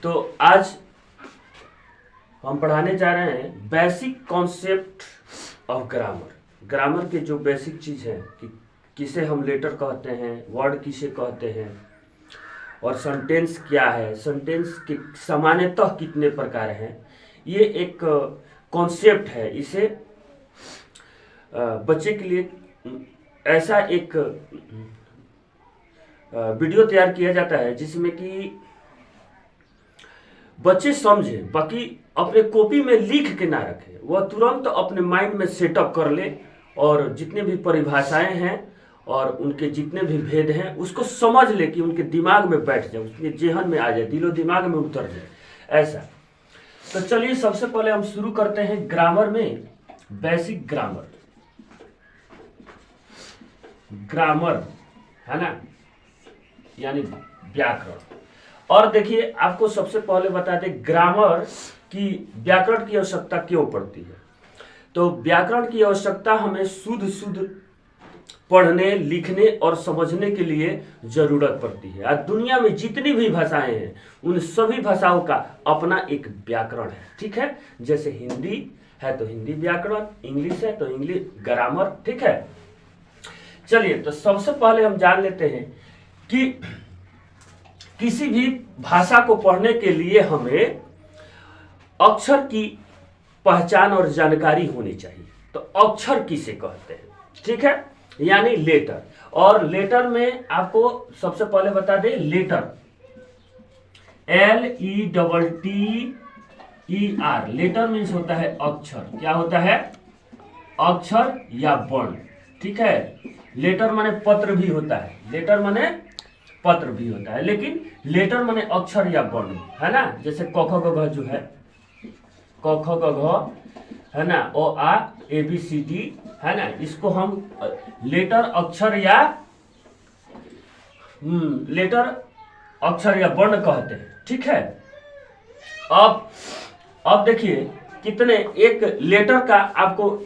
तो आज हम पढ़ाने जा रहे हैं basic concept of grammar. Grammar के जो बेसिक चीज़ है कि किसे हम लेटर कहते हैं, वर्ड किसे कहते हैं, और सेंटेंस क्या है, सेंटेंस के सामान्यतः कितने प्रकार हैं, ये एक कॉन्सेप्ट है। इसे बच्चे के लिए ऐसा एक वीडियो तैयार किया जाता है जिसमें कि बच्चे समझे, बाकी अपने कॉपी में लिख के ना रखे, वह तुरंत अपने माइंड में सेटअप कर ले और जितने भी परिभाषाएं हैं और उनके जितने भी भेद हैं उसको समझ ले कि उनके दिमाग में बैठ जाए, उसके जेहन में आ जाए, दिलो दिमाग में उतर जाए, ऐसा। तो चलिए सबसे पहले हम शुरू करते हैं ग्रामर में। बेसिक ग्रामर, ग्रामर है ना, यानी व्याकरण। और देखिए आपको सबसे पहले बता दें ग्रामर की व्याकरण की आवश्यकता क्यों पड़ती है। तो व्याकरण की आवश्यकता हमें शुद्ध शुद्ध पढ़ने, लिखने और समझने के लिए जरूरत पड़ती है। आज दुनिया में जितनी भी भाषाएं हैं उन सभी भाषाओं का अपना एक व्याकरण है, ठीक है। जैसे हिंदी है तो हिंदी व्याकरण, इंग्लिश है तो इंग्लिश ग्रामर, ठीक है। चलिए तो सबसे पहले हम जान लेते हैं कि किसी भी भाषा को पढ़ने के लिए हमें अक्षर की पहचान और जानकारी होनी चाहिए। तो अक्षर किसे कहते हैं, ठीक है, यानी लेटर। और लेटर में आपको सबसे पहले बता दें लेटर LETTER, लेटर मीन्स होता है अक्षर। क्या होता है? अक्षर या वर्ण, ठीक है। लेटर माने पत्र भी होता है, लेटर माने पत्र भी होता है, लेकिन लेटर माने अक्षर या वर्ण, है ना। जैसे क ख ग घ जो है, क ख ग घ है ना, ओ आ ABCD है ना, इसको हम लेटर अक्षर या लेटर अक्षर या वर्ण कहते हैं, ठीक है। अब देखिए कितने एक लेटर का आपको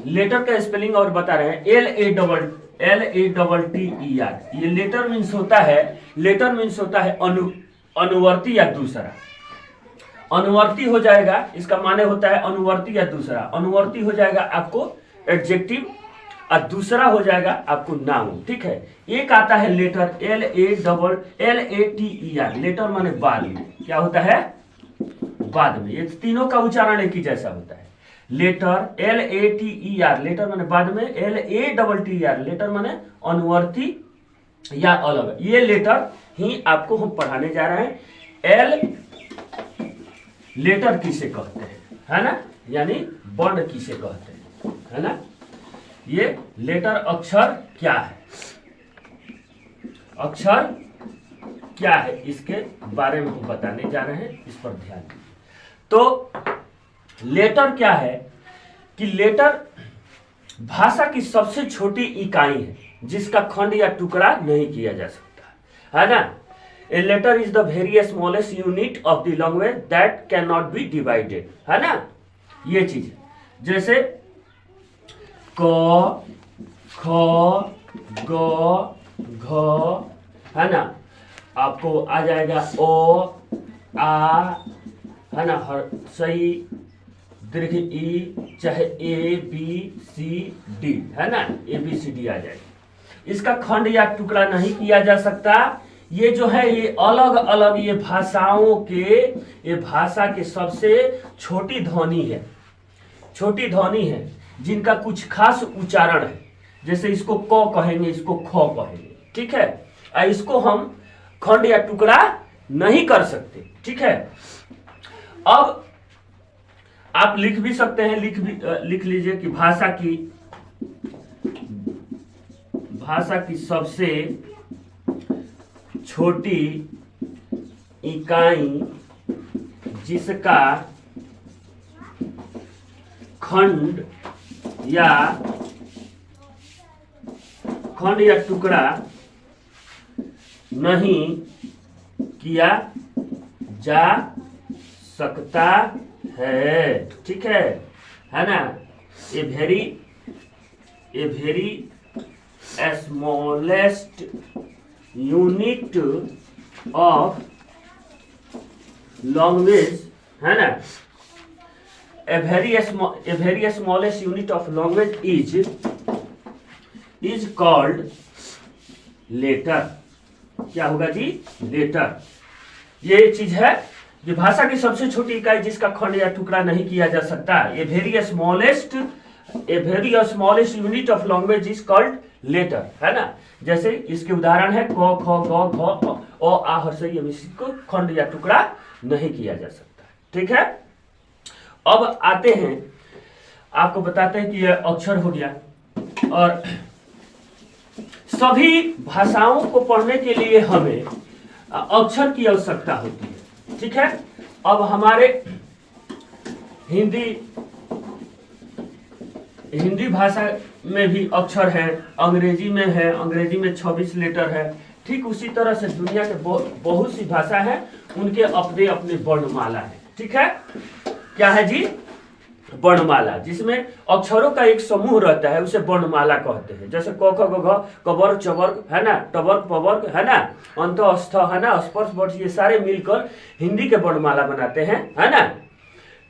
लेटर का स्पेलिंग और बता रहे हैं। LATTER, ये लेटर मीन्स होता है, लेटर मीन्स होता है अनुवर्ती या दूसरा। अनुवर्ती हो जाएगा, इसका माने होता है अनुवर्ती या दूसरा। अनुवर्ती हो जाएगा आपको एडजेक्टिव और दूसरा हो जाएगा आपको नाउन, ठीक है। एक आता है लेटर LATER, लेटर माने बाद में। क्या होता है? बाद में। ये तीनों का उच्चारण एक ही जैसा होता है। लेटर LATER, लेटर माने बाद में। LATTER, लेटर माने अनुवर्ती या अलग। ये लेटर ही आपको हम पढ़ाने जा रहे हैं। लेटर किसे कहते हैं, है ना, यानी वर्ण किसे कहते हैं, है ना। ये लेटर अक्षर क्या है, अक्षर क्या है, इसके बारे में हम बताने जा रहे हैं, इस पर ध्यान दीजिए। तो लेटर क्या है कि लेटर भाषा की सबसे छोटी इकाई है जिसका खंड या टुकड़ा नहीं किया जा सकता, है ना। A letter is the very smallest unit of the language that cannot be divided, है ना। ये चीज जैसे क, ख, ग, घ, है ना, आपको आ जाएगा ओ, आ, है ना, हर सही दीर्घ ई, चाहे ABCD, है ना, ABCD आ जाएगा। इसका खंड या टुकड़ा नहीं किया जा सकता। ये जो है ये अलग अलग ये भाषाओं के, ये भाषा के सबसे छोटी ध्वनि है, छोटी ध्वनि है जिनका कुछ खास उच्चारण है। जैसे इसको क कहेंगे, इसको ख कहेंगे, ठीक है। इसको हम खंड या टुकड़ा नहीं कर सकते, ठीक है। अब आप लिख भी सकते हैं, लिख लीजिए कि भाषा की सबसे छोटी इकाई जिसका खंड या टुकड़ा नहीं किया जा सकता है, ठीक है ना। ए very smallest unit of language, है ना, a very smallest unit of language is called letter। क्या होगा जी? लेटर। ये चीज है कि भाषा की सबसे छोटी इकाई जिसका खंड या टुकड़ा नहीं किया जा सकता। A very smallest unit of language is called letter, है ना। जैसे इसके उदाहरण है क ख ग घ अ आ हर्षई, इसको खंड या टुकड़ा नहीं किया जा सकता। ठीक है, अब आते हैं, आपको बताते हैं कि यह अक्षर हो गया, और सभी भाषाओं को पढ़ने के लिए हमें अक्षर की आवश्यकता होती है। ठीक है, अब हमारे हिंदी भाषा में भी अक्षर है, अंग्रेजी में है, अंग्रेजी में 26 लेटर है। ठीक उसी तरह से दुनिया के बहुत सी भाषा है, उनके अपने अपने वर्णमाला है। ठीक है, क्या है जी? वर्णमाला, जिसमें अक्षरों का एक समूह रहता है, उसे वर्णमाला कहते हैं। जैसे क ख ग घ, कवर्ग चवर्ग, है ना, टवर्ग पवर्ग, है ना, अंत अस्थ, है ना, स्पर्श वर्ष, ये सारे मिलकर हिंदी के वर्णमाला बनाते हैं, है ना।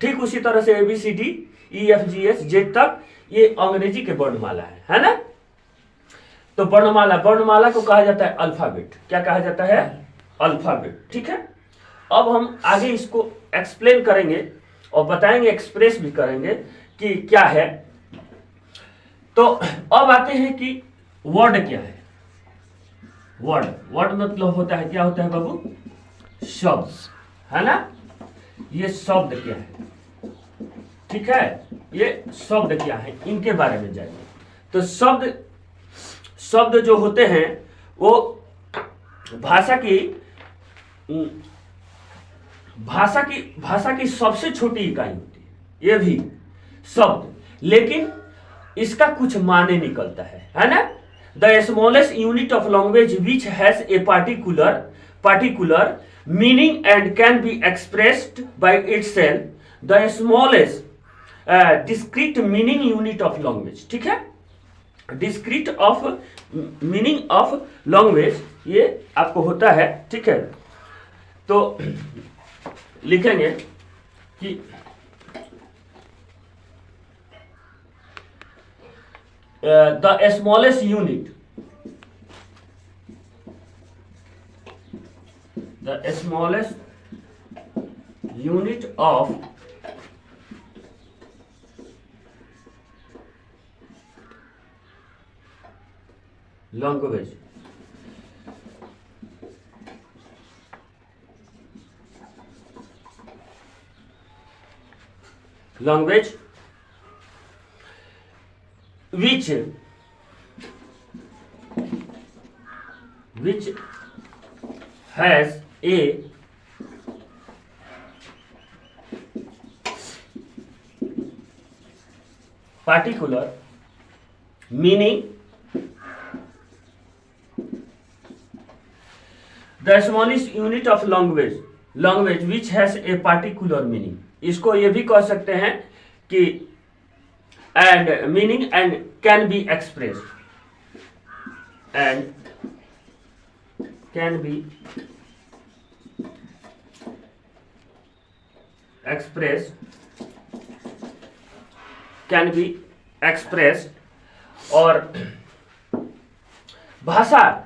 ठीक उसी तरह से ABCD EFGH जेड तक ये अंग्रेजी के वर्णमाला है ना। तो वर्णमाला को कहा जाता है अल्फाबेट। क्या कहा जाता है? अल्फाबेट। ठीक है, अब हम आगे इसको एक्सप्लेन करेंगे और बताएंगे, एक्सप्रेस भी करेंगे कि क्या है। तो अब आते हैं कि वर्ड क्या है। वर्ड मतलब होता है, क्या होता है बाबू? शब्द, है ना। ये शब्द क्या है? ठीक है, ये शब्द क्या है, इनके बारे में जानिए। तो शब्द जो होते हैं वो भाषा की सबसे छोटी इकाई होती है। ये भी शब्द, लेकिन इसका कुछ माने निकलता है ना। The smallest unit of language which has a particular meaning and can be expressed by itself. The smallest discrete meaning unit of language. ठीक है, discrete of meaning of language ये आपको होता है। ठीक है, तो लिखेंगे कि the smallest unit of language which has a particular meaning। The smallest unit of language which has a particular meaning। इसको ये भी कह सकते हैं कि and meaning and can be expressed और भाषा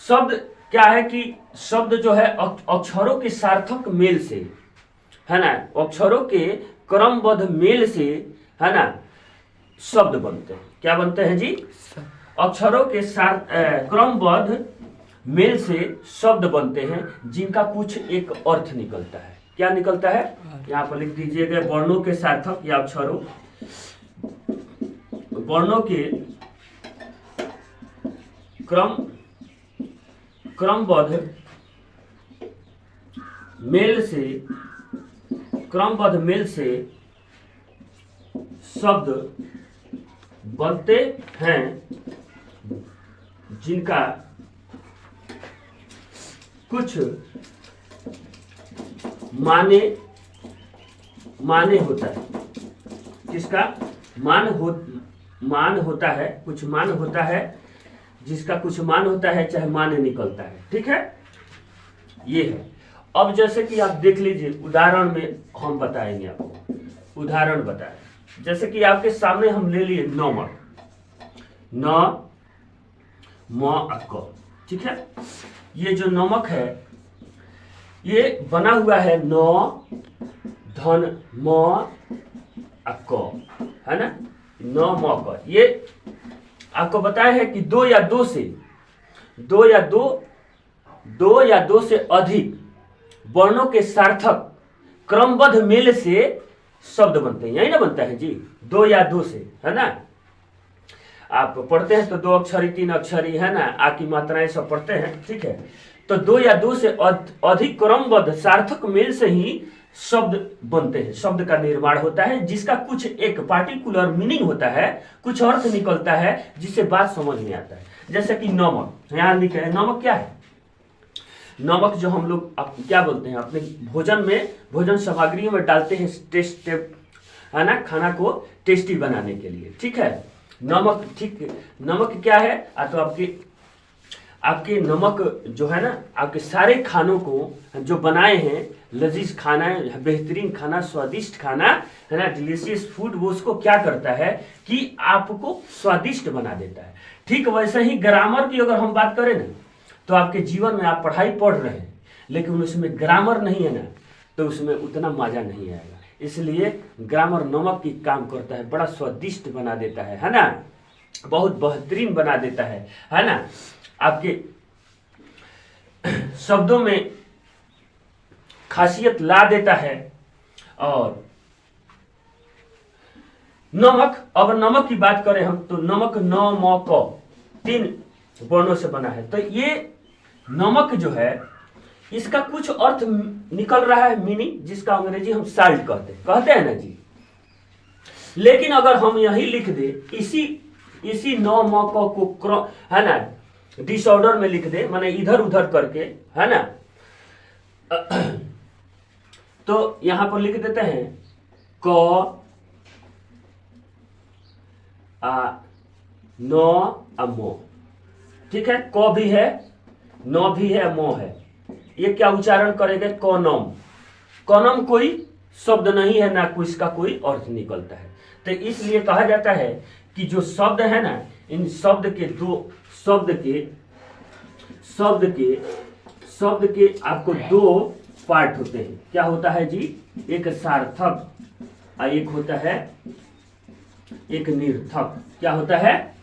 शब्द क्या है कि शब्द जो है अक्षरों के सार्थक मेल से, है ना, अक्षरों के क्रमबद्ध मेल से, है ना, शब्द बनते हैं। क्या बनते हैं जी? अक्षरों के साथ क्रमबद्ध मेल से शब्द बनते हैं, जिनका कुछ एक अर्थ निकलता है। क्या निकलता है? यहाँ पर लिख दीजिएगा, वर्णों के सार्थक या वर्णों के क्रमबद्ध मेल से शब्द बनते हैं, जिनका कुछ माने होता है। जिसका मान होता है, कुछ मान होता है, जिसका कुछ मान होता है, चाहे मान निकलता है। ठीक है, ये है। अब जैसे कि आप देख लीजिए, उदाहरण में हम बताएंगे आपको, उदाहरण बताएं। जैसे कि आपके सामने हम ले लिए नमक, न म क, ठीक है। ये जो नमक है ये बना हुआ है न धन म क, है ना, न म क। ये आपको बताया है कि दो या दो से अधिक वर्णों के सार्थक क्रमबद्ध मेल से शब्द बनते हैं। यही ना बनता है जी, दो या दो से, है ना। आप पढ़ते हैं तो दो अक्षरी, तीन अक्षरी, है ना, आ की मात्राएं सब पढ़ते हैं, ठीक है। तो दो या दो से अधिक क्रमबद्ध सार्थक मेल से ही शब्द बनते हैं, शब्द का निर्माण होता है, जिसका कुछ एक पार्टिकुलर मीनिंग होता है, कुछ अर्थ निकलता है, जिससे बात समझ में आता है। जैसे कि नमक, यहाँ लिखा है, नमक क्या है? नमक जो हम लोग क्या बोलते हैं, अपने भोजन में, भोजन सामग्री में डालते हैं, टेस्ट, है ना, खाना को टेस्टी बनाने के लिए, ठीक है। नमक, ठीक, नमक क्या है? तो आपके नमक जो है ना, आपके सारे खानों को जो बनाए हैं, लजीज खाना, बेहतरीन खाना, स्वादिष्ट खाना, है ना, डिलीशियस फूड, वो उसको क्या करता है कि आपको स्वादिष्ट बना देता है। ठीक वैसे ही ग्रामर की अगर हम बात करें ना, तो आपके जीवन में आप पढ़ाई पढ़ रहे हैं लेकिन उसमें ग्रामर नहीं है ना, तो उसमें उतना मजा नहीं आएगा। इसलिए ग्रामर नमक की काम करता है, बड़ा स्वादिष्ट बना देता है ना, बहुत बेहतरीन बना देता है ना, आपके शब्दों में खासियत ला देता है। और नमक, अब नमक की बात करें हम, तो नमक न म क 3 वर्णों से बना है। तो ये नमक जो है, इसका कुछ अर्थ निकल रहा है, मीनिंग, जिसका अंग्रेजी हम साल्ट कहते हैं ना जी। लेकिन अगर हम यही लिख दे, इसी न म क को, है ना, डिसऑर्डर में लिख दे, माने इधर उधर करके, है ना, तो यहां पर लिख देते हैं क न मो, ठीक है। क भी है, न भी है, मो है। ये क्या उच्चारण करेंगे? कौनम। कौनम कोई शब्द नहीं है ना, कोई इसका कोई अर्थ निकलता है। तो इसलिए कहा जाता है कि जो शब्द है ना, इन शब्द के आपको 2 पार्ट होते हैं। क्या होता है जी? एक सार्थक और एक होता है एक निर्थक। क्या होता है?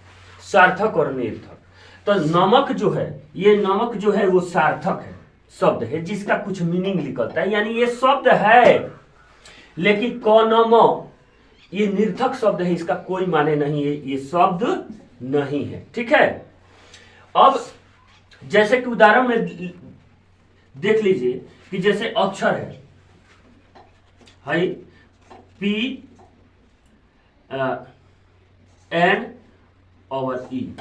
सार्थक और निर्थक। तो नमक जो है, ये नमक जो है वो सार्थक है, शब्द है, जिसका कुछ मीनिंग निकलता है, यानी ये शब्द है। लेकिन कौनम ये निर्थक शब्द है, इसका कोई माने नहीं है, ये शब्द नहीं है, ठीक है। अब जैसे कि उदाहरण में देख लीजिए कि जैसे अक्षर है पी एन और ई,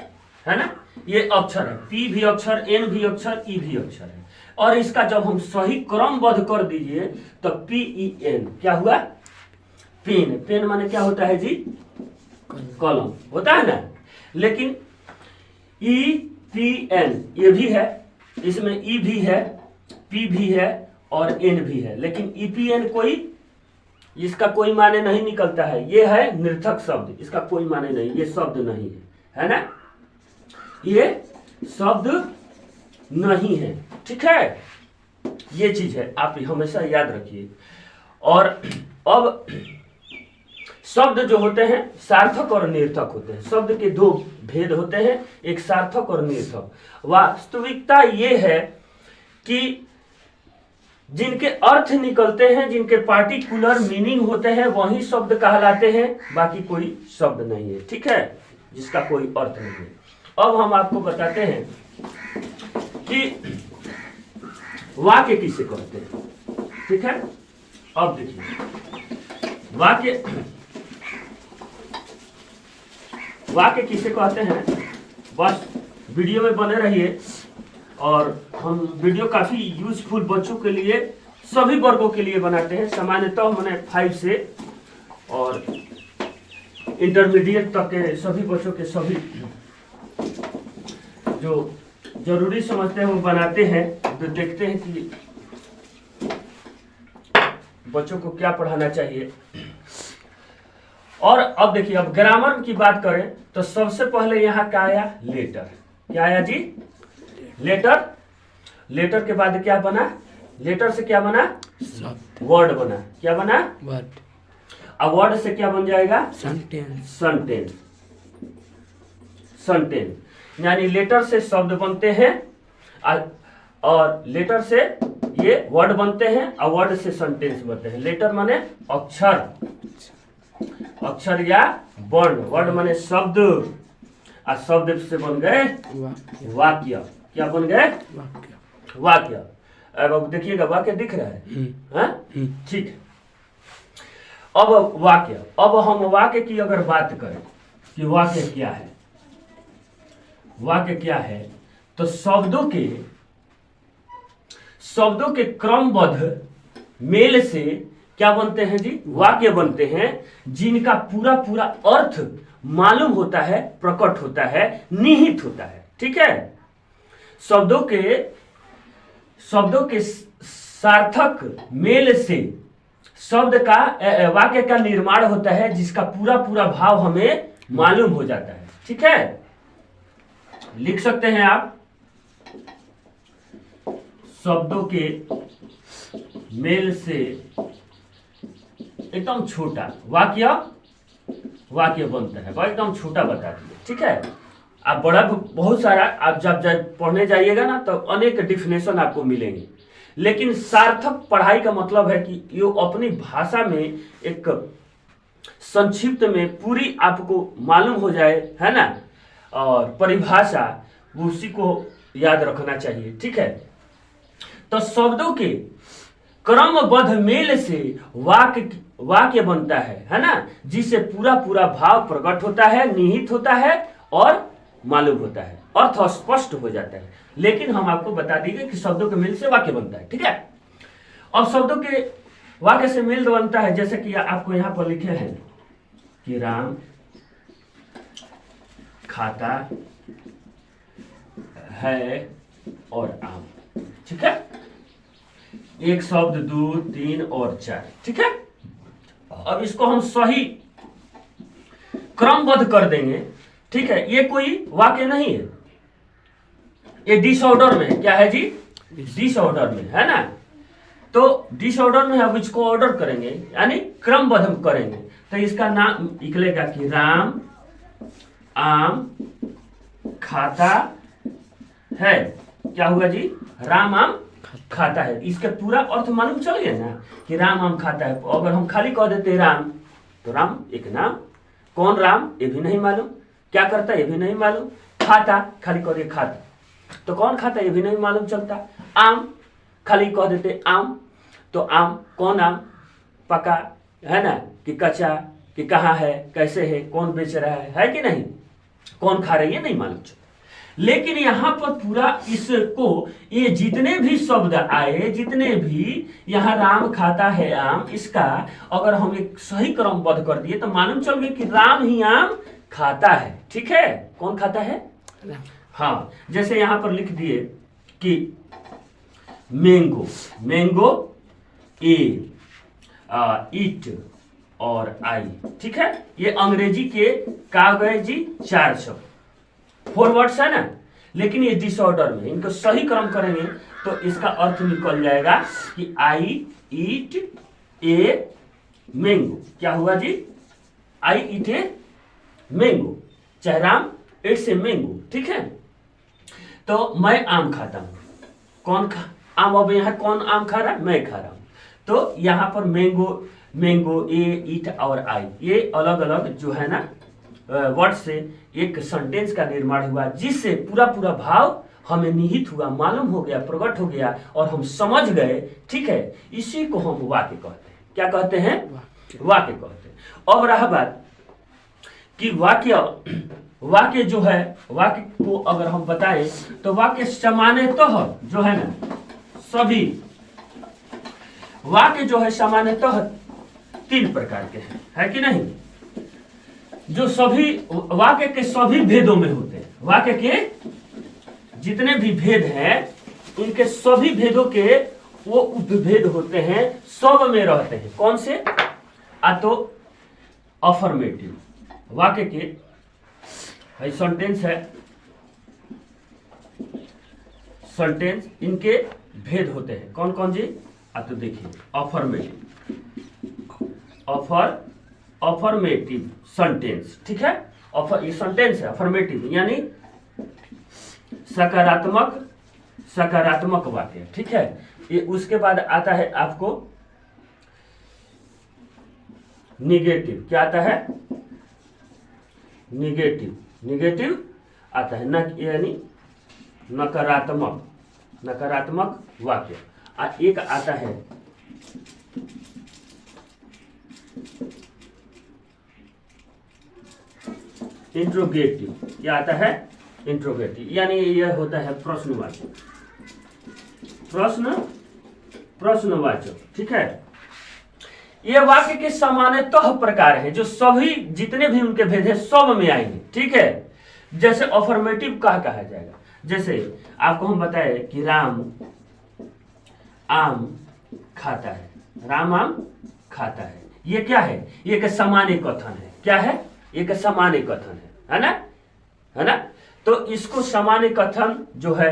है ना, ये अक्षर है। पी भी अक्षर, एन भी अक्षर, ई भी अक्षर है। और इसका जब हम सही क्रमबद्ध कर दीजिए तो पी ई एन क्या हुआ? पेन। पेन माने क्या होता है जी? कलम होता है ना। लेकिन ई पी एन ये भी है, इसमें ई भी है, पी भी है और एन भी है, लेकिन ई पी एन कोई, इसका कोई माने नहीं निकलता है। ये है निर्थक शब्द, इसका कोई माने नहीं, ये शब्द नहीं है ना, ये शब्द नहीं है, ठीक है। ये चीज है, आप हमेशा याद रखिए। और अब शब्द जो होते हैं सार्थक और निर्थक होते हैं। शब्द के 2 भेद होते हैं, एक सार्थक और निर्थक। वास्तविकता ये है कि जिनके अर्थ निकलते हैं, जिनके पार्टिकुलर मीनिंग होते हैं, वही शब्द कहलाते हैं, बाकी कोई शब्द नहीं है, ठीक है, जिसका कोई अर्थ नहीं है। अब हम आपको बताते हैं कि वाक्य किसे कहते हैं, ठीक है। अब देखिए वाक्य किसे कहते हैं, बस वीडियो में बने रहिए। और हम वीडियो काफी यूजफुल बच्चों के लिए, सभी वर्गों के लिए बनाते हैं। सामान्यतः मैंने 5 से और इंटरमीडिएट तक के सभी बच्चों के सभी जो जरूरी समझते हैं वो बनाते हैं। तो देखते हैं कि बच्चों को क्या पढ़ाना चाहिए। और अब देखिए, अब ग्रामर की बात करें तो सबसे पहले यहाँ क्या आया, लेटर। क्या आया जी, लेटर। लेटर के बाद क्या बना, लेटर से क्या बना, वर्ड बना। क्या बना, वर्ड। अब वर्ड से क्या बन जाएगा, सेंटेंस। सेंटेंस। सेंटेंस यानी लेटर से शब्द बनते हैं और लेटर से ये वर्ड बनते हैं और वर्ड से सेंटेंस बनते हैं। लेटर माने अक्षर, अक्षर या वर्ण, वर्ड माने शब्द, और शब्द से बन गए वाक्य। क्या बन गए, वाक्य। वाक्य। अब देखिएगा वाक्य दिख रहा है, हाँ? ठीक है। अब वाक्य, अब हम वाक्य की अगर बात करें कि वाक्य क्या है, वाक्य क्या है, तो शब्दों के क्रमबद्ध मेल से क्या बनते हैं जी, वाक्य बनते हैं, जिनका पूरा पूरा अर्थ मालूम होता है, प्रकट होता है, निहित होता है। ठीक है, शब्दों के सार्थक मेल से शब्द का वाक्य का निर्माण होता है, जिसका पूरा पूरा भाव हमें मालूम हो जाता है। ठीक है, लिख सकते हैं आप, शब्दों के मेल से एकदम छोटा वाक्य बनता है, एकदम छोटा बता दिए। ठीक है, आप बड़ा बहुत सारा आप जब पढ़ने जाइएगा ना तो अनेक डिफिनेशन आपको मिलेंगे, लेकिन सार्थक पढ़ाई का मतलब है कि ये अपनी भाषा में एक संक्षिप्त में पूरी आपको मालूम हो जाए, है ना, और परिभाषा उसी को याद रखना चाहिए। ठीक है, तो शब्दों के क्रमबद्ध मेल से वाक्य बनता है ना, जिससे पूरा पूरा भाव प्रकट होता है, निहित होता है और मालूम होता है, अर्थ स्पष्ट हो जाता है। लेकिन हम आपको बता देंगे कि शब्दों के मेल से वाक्य बनता है। ठीक है, अब शब्दों के वाक्य से मेल बनता है, जैसे कि आपको यहाँ पर लिखे हैं कि राम खाता है और आम। ठीक है, एक शब्द, 2, 3 और 4। ठीक है, अब इसको हम सही क्रमबद्ध कर देंगे। ठीक है, ये कोई वाक्य नहीं है, ये डिसऑर्डर में। क्या है जी, डिसऑर्डर में, है ना। तो डिसऑर्डर में अब इसको ऑर्डर करेंगे, यानी क्रमबद्ध करेंगे, तो इसका नाम निकलेगा कि राम आम खाता है। क्या हुआ जी, राम आम खाता है। इसका पूरा अर्थ मालूम चल गया ना कि राम आम खाता है। अगर हम खाली कह देते राम, तो राम एक नाम, कौन राम ये भी नहीं मालूम, क्या करता है ये भी नहीं मालूम, खाता खाली कह दिए खाता, तो कौन खाता है ये भी नहीं मालूम चलता। आम खाली कह देते आम, तो आम कौन आम, पका है ना कि कच्चा, कि कहाँ है, कैसे है, कौन बेच रहा है कि नहीं, कौन खा रही है, नहीं मालूम चलता। लेकिन यहाँ पर पूरा इसको, ये जितने भी शब्द आए, जितने भी यहाँ राम खाता है आम, इसका अगर हम एक सही क्रमबद्ध कर दिए तो मालूम चल गया कि राम ही आम खाता है। ठीक है, कौन खाता है, हाँ। जैसे यहाँ पर लिख दिए कि मैंगो ए ईट और आई। ठीक है, ये अंग्रेजी के का गए जी 4 शब्द, 4 वर्ड्स है ना, लेकिन ये डिसऑर्डर में, इनको सही क्रम करेंगे तो इसका अर्थ निकल जाएगा कि आई ईट ए मैंगो। क्या हुआ जी, आई ईट ए मैंगो, चाहे राम इट्स ए मैंगो। ठीक है, तो मैं आम खाता हूं, कौन आम, अब यहाँ कौन आम खा रहा है, मैं खा रहा हूं। तो यहाँ पर मैंगो ए ईट और आई, ये अलग अलग जो है ना वर्ड से एक सेंटेंस का निर्माण हुआ, जिससे पूरा पूरा भाव हमें निहित हुआ, मालूम हो गया, प्रकट हो गया और हम समझ गए। ठीक है, इसी को हम वाक्य कहते हैं। क्या कहते हैं, वाक्य कहते हैं। अब रहा बात कि वाक्य जो है, वाक्य को अगर हम बताएं तो वाक्य सामान्यतः जो है ना, सभी वाक्य जो है सामान्यतः 3 प्रकार के हैं, है कि नहीं, जो सभी वाक्य के सभी भेदों में होते हैं। वाक्य के जितने भी भेद हैं, उनके सभी भेदों के वो उपभेद होते हैं, सब में रहते हैं। कौन से? तो अफर्मेटिव वाक्य के सेंटेंस है, सेंटेंस इनके भेद होते हैं। कौन कौन जी? तो देखिए अफर्मेटिव, अफर्मेटिव सेंटेंस, ठीक है। ये सेंटेंस है अफर्मेटिव यानी सकारात्मक, सकारात्मक वाक्य, ठीक है। ये उसके बाद आता है आपको निगेटिव। क्या आता है? निगेटिव, निगेटिव आता है न, यानी नकारात्मक, नकारात्मक वाक्य। एक आता है इंट्रोगेटिव। क्या आता है? इंट्रोगेटिव यानी यह होता है प्रश्नवाचक, प्रश्नवाचक, ठीक है। ये वाक्य के सामान्यतः प्रकार है, जो सभी जितने भी उनके भेद है सब में आएंगे, ठीक है। जैसे अफर्मेटिव कहा जाएगा, जैसे आपको हम बताए कि राम आम खाता है, राम आम खाता है। ये क्या है? ये एक सामान्य कथन है। क्या है? एक सामान्य कथन है ना, है ना। तो इसको सामान्य कथन जो है,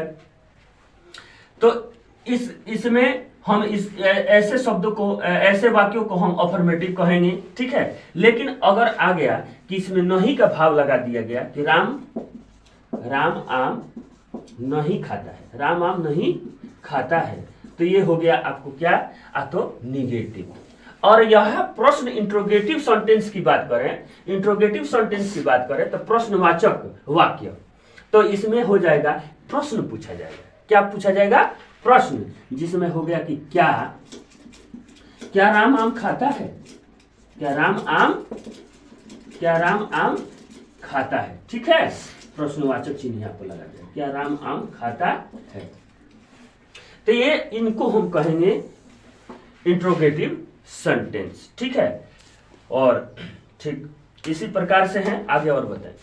तो इसमें हम इस ऐसे शब्दों को, ऐसे वाक्यों को हम अफर्मेटिव कहेंगे, ठीक है। लेकिन अगर आ गया कि इसमें नहीं का भाव लगा दिया गया कि राम आम नहीं खाता है, राम आम नहीं खाता है, तो ये हो गया आपको क्या? तो निगेटिव। और यह प्रश्न इंट्रोगेटिव सेंटेंस की बात करें, इंट्रोगेटिव सेंटेंस की बात करें तो प्रश्नवाचक वाक्य, तो इसमें हो जाएगा प्रश्न पूछा जाएगा। क्या पूछा जाएगा? प्रश्न, जिसमें हो गया कि क्या राम आम खाता है? क्या राम आम खाता है, ठीक है। प्रश्नवाचक चिन्ह यहाँ पर लगा दिया, क्या राम आम खाता है। तो ये इनको हम कहेंगे इंट्रोगेटिव सेंटेंस, ठीक है। और ठीक इसी प्रकार से हैं, आगे और बताएं।